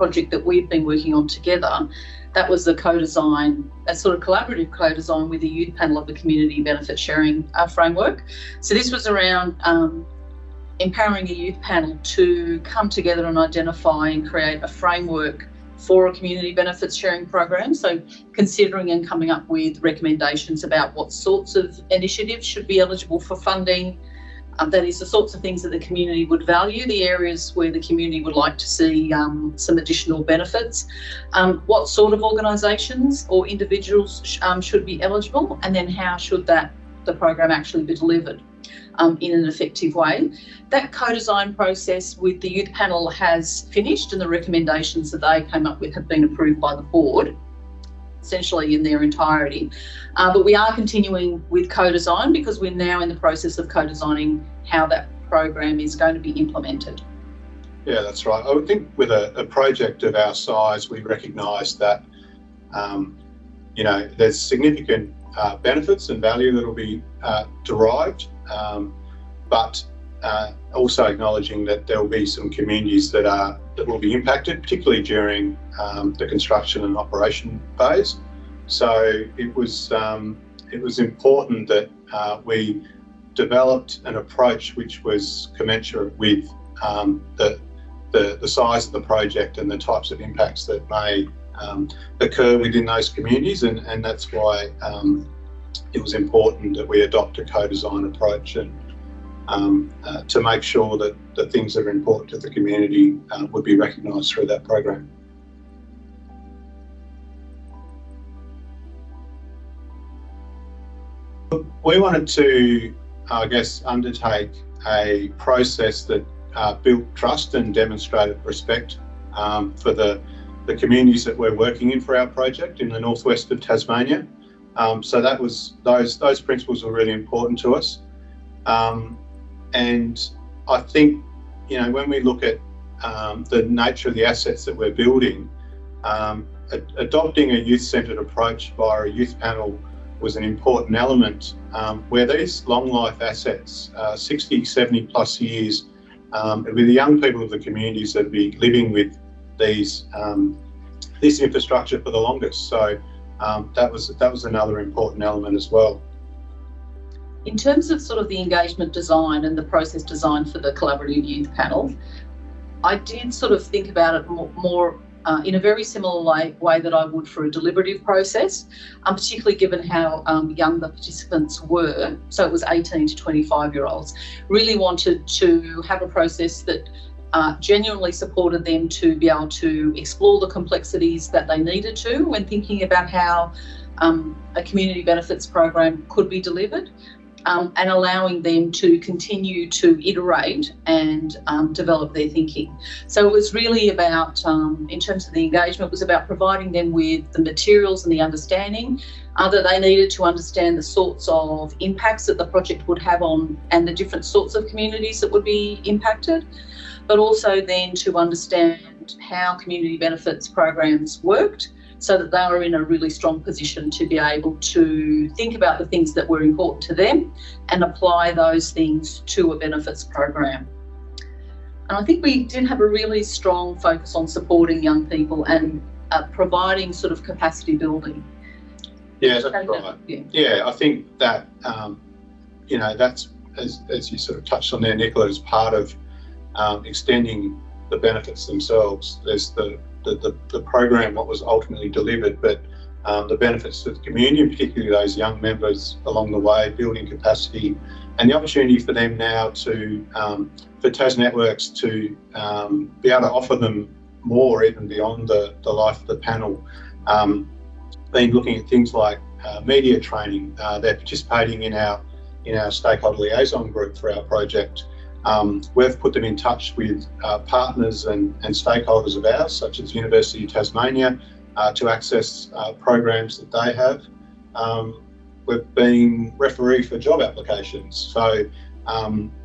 project that we've been working on together, that was a co-design, a sort of collaborative co-design with the youth panel of the community benefit sharing framework. So this was around empowering a youth panel to come together and identify and create a framework for a community benefits sharing program. So considering and coming up with recommendations about what sorts of initiatives should be eligible for funding. That is the sorts of things that the community would value, the areas where the community would like to see some additional benefits, what sort of organisations or individuals should be eligible, and then how should the program actually be delivered in an effective way. That co-design process with the youth panel has finished, and the recommendations that they came up with have been approved by the board, essentially in their entirety. But we are continuing with co-design because we're now in the process of co-designing how that program is going to be implemented. Yeah, that's right. I would think with a project of our size, we recognise that, there's significant benefits and value that will be derived, but also acknowledging that there will be some communities that will be impacted, particularly during the construction and operation phase. So it was important that we developed an approach which was commensurate with the size of the project and the types of impacts that may occur within those communities, and that's why it was important that we adopt a co-design approach and to make sure that the things that are important to the community would be recognised through that program. We wanted to, undertake a process that built trust and demonstrated respect for the communities that we're working in for our project in the northwest of Tasmania. So that was those principles were really important to us. And I think, when we look at the nature of the assets that we're building, adopting a youth-centred approach via a youth panel was an important element where these long life assets, 60, 70 plus years, with the young people of the communities that be living with this infrastructure for the longest. So that was another important element as well. In terms of sort of the engagement design and the process design for the collaborative youth panel, I did sort of think about it more in a very similar way that I would for a deliberative process, particularly given how young the participants were. So it was 18 to 25-year-olds. Really wanted to have a process that genuinely supported them to be able to explore the complexities that they needed to when thinking about how a community benefits program could be delivered. And allowing them to continue to iterate and develop their thinking. So it was really about, in terms of the engagement, it was about providing them with the materials and the understanding that they needed to understand the sorts of impacts that the project would have on and the different sorts of communities that would be impacted, but also then to understand how community benefits programs worked, so that they were in a really strong position to be able to think about the things that were important to them and apply those things to a benefits program. And I think we did have a really strong focus on supporting young people and providing sort of capacity building. Yeah, that's right. Yeah, I think that, that's, as you sort of touched on there, Nicola, as part of extending the benefits themselves. There's the program, what was ultimately delivered, but the benefits to the community, and particularly those young members along the way, building capacity, and the opportunity for them now to, for TasNetworks to be able to offer them more even beyond the life of the panel. Been looking at things like media training. They're participating in our stakeholder liaison group for our project. We've put them in touch with partners and stakeholders of ours, such as University of Tasmania, to access programs that they have. We've been referee for job applications. So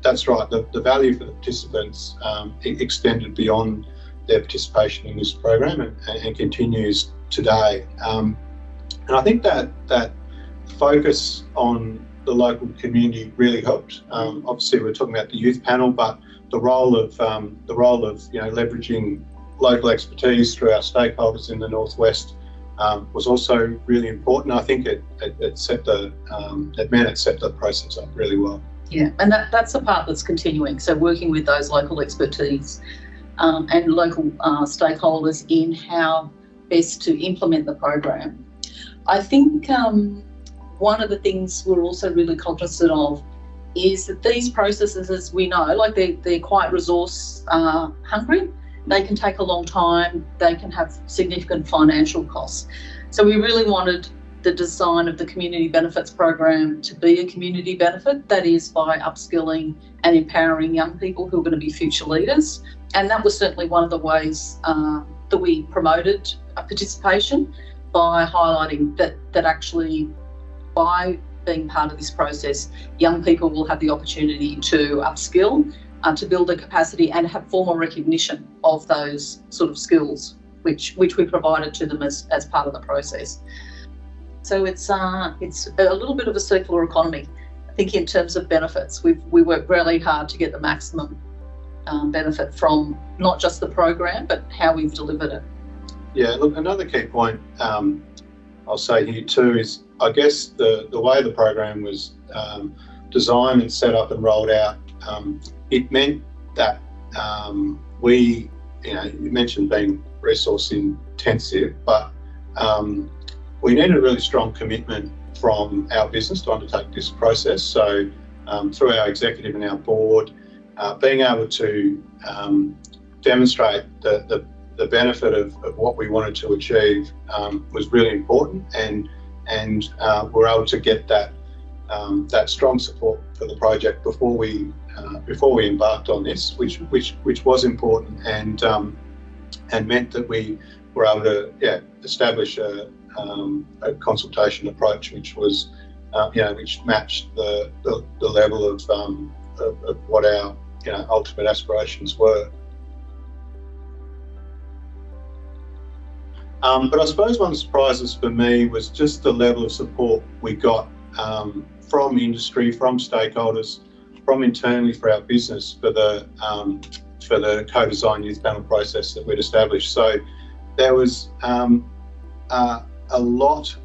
that's right, the value for the participants extended beyond their participation in this program and continues today. And I think that focus on the local community really helped. Obviously, we're talking about the youth panel, but the role of leveraging local expertise through our stakeholders in the Northwest was also really important. I think it meant it set the process up really well. Yeah, and that's the part that's continuing. So working with those local expertise and local stakeholders in how best to implement the program. I think one of the things we're also really cognizant of is that these processes, as we know, like they're quite resource hungry. They can take a long time. They can have significant financial costs. So we really wanted the design of the community benefits program to be a community benefit, that is by upskilling and empowering young people who are going to be future leaders. And that was certainly one of the ways that we promoted participation, by highlighting that actually by being part of this process, young people will have the opportunity to upskill, to build their capacity and have formal recognition of those sort of skills, which we provided to them as part of the process. So it's a little bit of a circular economy. I think in terms of benefits, we work really hard to get the maximum benefit from not just the program, but how we've delivered it. Yeah, look, another key point I'll say here too is, I guess the way the program was designed and set up and rolled out, it meant that you mentioned being resource intensive, but we needed a really strong commitment from our business to undertake this process. So through our executive and our board, being able to demonstrate the benefit of what we wanted to achieve was really important, and we're able to get that strong support for the project before we embarked on this, which was important, and meant that we were able to establish a consultation approach which was which matched the level of what our ultimate aspirations were. But I suppose one of the surprises for me was just the level of support we got from industry, from stakeholders, from internally for our business for the co-design youth panel process that we'd established. So there was a lot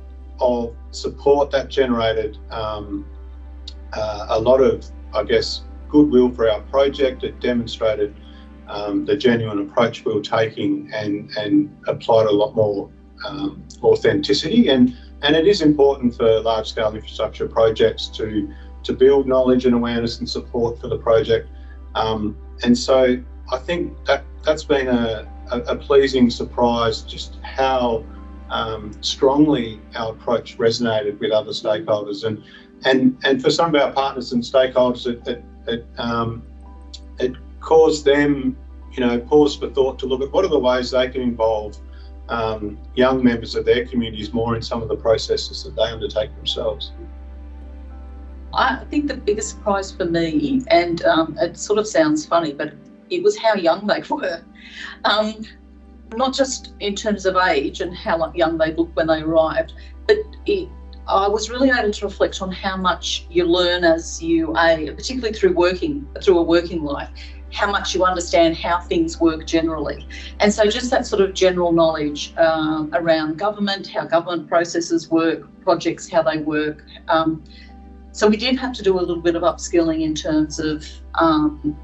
of support that generated a lot of, I guess, goodwill for our project. It demonstrated the genuine approach we were taking and applied a lot more authenticity. And it is important for large-scale infrastructure projects to build knowledge and awareness and support for the project. And so I think that's been a pleasing surprise, just how strongly our approach resonated with other stakeholders. And for some of our partners and stakeholders, it caused them, pause for thought to look at what are the ways they can involve young members of their communities more in some of the processes that they undertake themselves. I think the biggest surprise for me, and it sort of sounds funny, but it was how young they were. Not just in terms of age and how young they looked when they arrived, but I was really able to reflect on how much you learn as you age, particularly through a working life, how much you understand how things work generally. And so just that sort of general knowledge around government, how government processes work, projects, how they work. So we did have to do a little bit of upskilling in terms of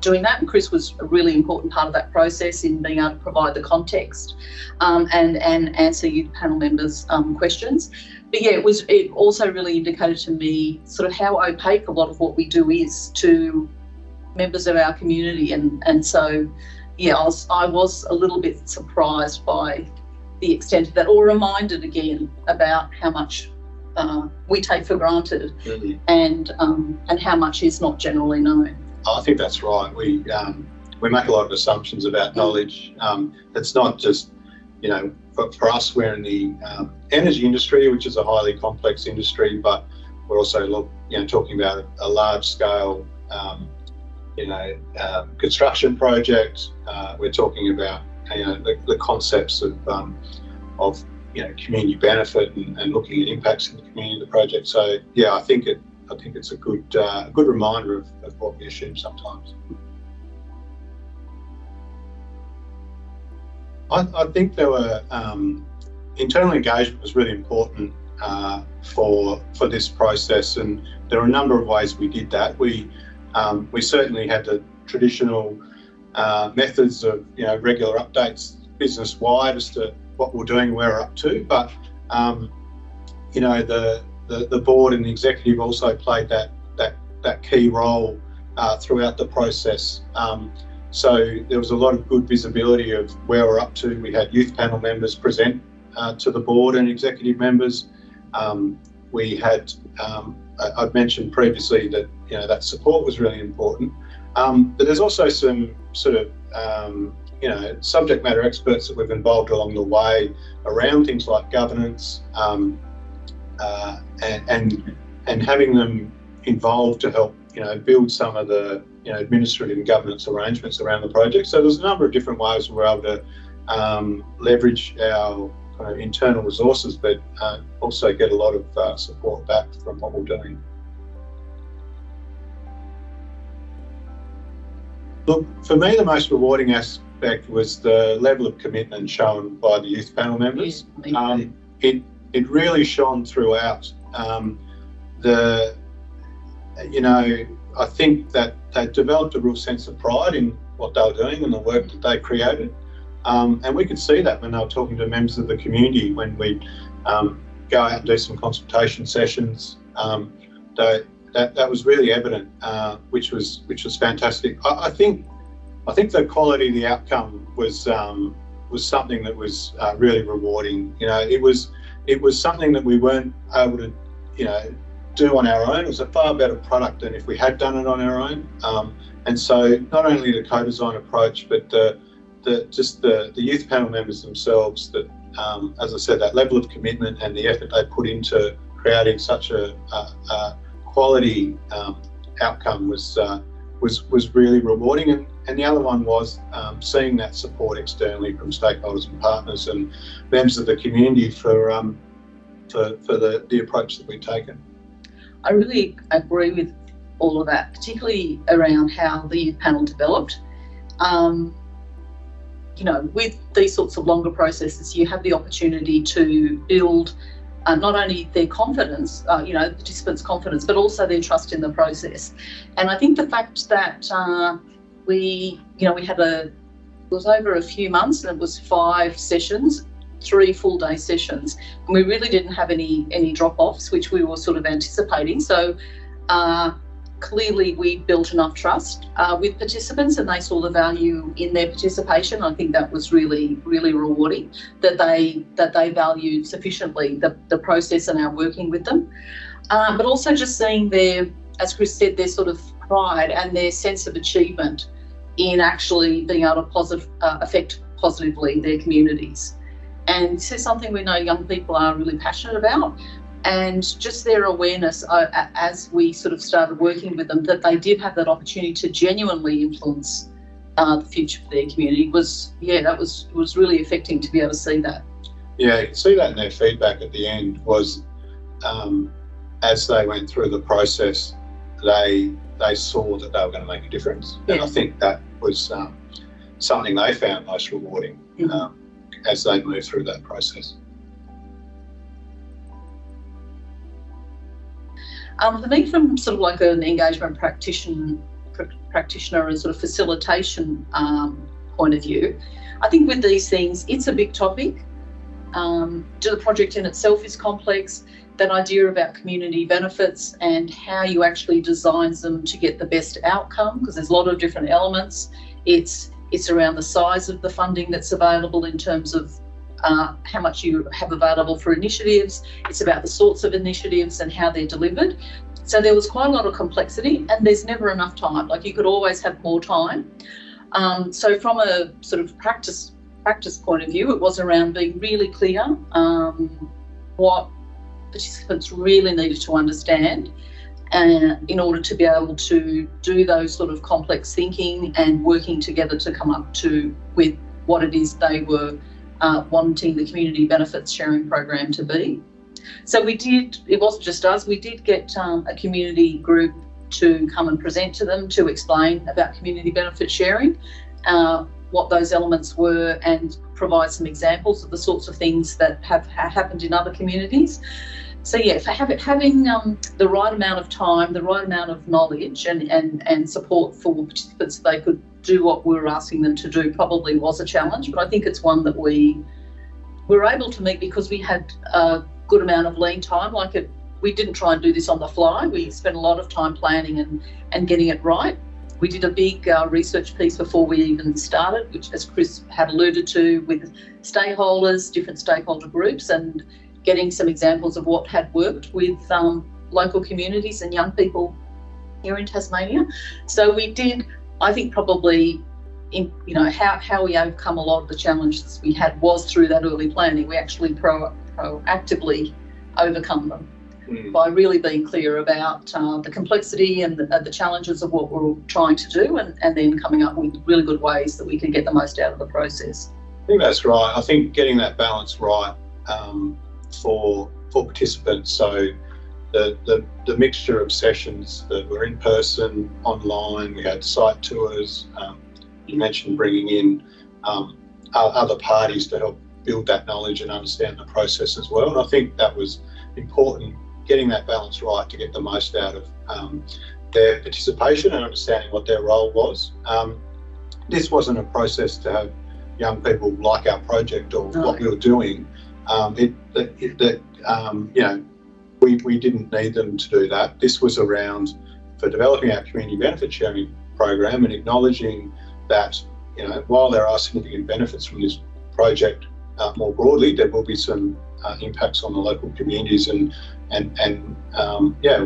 doing that, and Chris was a really important part of that process in being able to provide the context and answer youth panel members' questions. But yeah, it also really indicated to me sort of how opaque a lot of what we do is to members of our community, and so yeah, I was a little bit surprised by the extent of that, or reminded again about how much we take for granted, and how much is not generally known. I think that's right. We make a lot of assumptions about knowledge. It's not just, for us, we're in the energy industry, which is a highly complex industry, but we're also talking about a large scale construction project. We're talking about the concepts of community benefit and looking at impacts in the community of the project. So yeah, I think it's a good reminder of what we assume sometimes. I think there were internal engagement was really important for this process, and there are a number of ways we did that. We certainly had the traditional methods of regular updates business wide as to what we're doing, where we're up to, but the board and the executive also played that key role throughout the process. So there was a lot of good visibility of where we're up to. We had youth panel members present to the board and executive members. We had, I've mentioned previously that that support was really important. But there's also some sort of subject matter experts that we've involved along the way around things like governance, and having them involved to help build some of the administrative and governance arrangements around the project. So there's a number of different ways we're able to leverage our internal resources, but also get a lot of support back from what we're doing. Look, for me, the most rewarding aspect was the level of commitment shown by the youth panel members. It really shone throughout. I think that they developed a real sense of pride in what they were doing and the work that they created. And we could see that when they were talking to members of the community, when we'd go out and do some consultation sessions. That was really evident, which was fantastic. I think the quality of the outcome was something that was really rewarding. It was something that we weren't able to do on our own. It was a far better product than if we had done it on our own. And so not only the co-design approach, but the youth panel members themselves, that as I said, that level of commitment and the effort they put into creating such a quality outcome was really rewarding. And the other one was seeing that support externally from stakeholders and partners and members of the community for the approach that we've taken. I really agree with all of that, particularly around how the youth panel developed. With these sorts of longer processes, you have the opportunity to build not only their confidence, the participants' confidence, but also their trust in the process. And I think the fact that we had it was over a few months, and it was 5 sessions, 3 full-day sessions, and we really didn't have any drop-offs, which we were sort of anticipating. So clearly we built enough trust with participants, and they saw the value in their participation. I think that was really, really rewarding, that they valued sufficiently the process and our working with them. But also just seeing their, as Chris said, their sort of pride and their sense of achievement in actually being able to affect positively their communities. And this is something we know young people are really passionate about. And just their awareness as we sort of started working with them, that they did have that opportunity to genuinely influence the future for their community was really affecting to be able to see that. Yeah, you can see that in their feedback at the end was, as they went through the process, they saw that they were going to make a difference. Yeah. And I think that was something they found most rewarding as they moved through that process. For me, from sort of like an engagement practitioner and sort of facilitation point of view, I think with these things, it's a big topic. The project in itself is complex. That idea about community benefits and how you actually design them to get the best outcome, because there's a lot of different elements. It's around the size of the funding that's available in terms of how much you have available for initiatives. It's about the sorts of initiatives and how they're delivered. So there was quite a lot of complexity, and there's never enough time. Like, you could always have more time. So from a sort of practice point of view, it was around being really clear what participants really needed to understand in order to be able to do those sort of complex thinking and working together to come up with what it is they were wanting the community benefits sharing program to be. So it wasn't just us, we did get a community group to come and present to them to explain about community benefit sharing. what those elements were and provide some examples of the sorts of things that have happened in other communities. So yeah, for having the right amount of time, the right amount of knowledge and support for participants so they could do what we were asking them to do probably was a challenge, but I think it's one that we were able to meet because we had a good amount of lean time. We didn't try and do this on the fly. We spent a lot of time planning and getting it right. We did a big research piece before we even started, which, as Chris had alluded to, with stakeholders, different stakeholder groups, and getting some examples of what had worked with local communities and young people here in Tasmania. So we did, I think, probably, how we overcome a lot of the challenges we had was through that early planning. We actually proactively overcome them by really being clear about the complexity and the challenges of what we're trying to do, and then coming up with really good ways that we can get the most out of the process. I think that's right. I think getting that balance right for participants. So the mixture of sessions that were in person, online, we had site tours. You mentioned bringing in other parties to help build that knowledge and understand the process as well. And I think that was important, getting that balance right to get the most out of their participation and understanding what their role was. This wasn't a process to have young people like our project or what we were doing. We didn't need them to do that. This was around for developing our community benefit sharing program and acknowledging that, while there are significant benefits from this project more broadly, there will be some impacts on the local communities and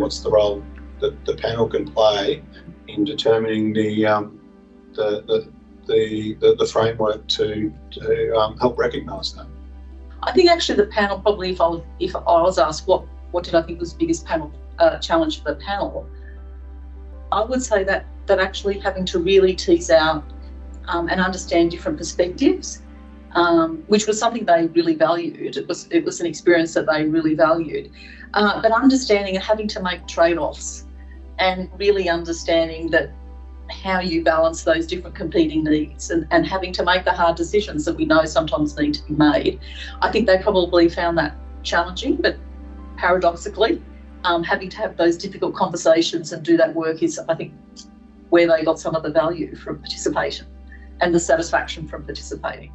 what's the role that the panel can play in determining the framework to help recognise that. I think actually the panel, probably if I was asked what did I think was the biggest challenge for the panel, I would say that actually having to really tease out and understand different perspectives, which was something they really valued. It was an experience that they really valued, but understanding and having to make trade-offs and really understanding that how you balance those different competing needs and having to make the hard decisions that we know sometimes need to be made. I think they probably found that challenging, but paradoxically, having to have those difficult conversations and do that work is, I think, where they got some of the value from participation and the satisfaction from participating.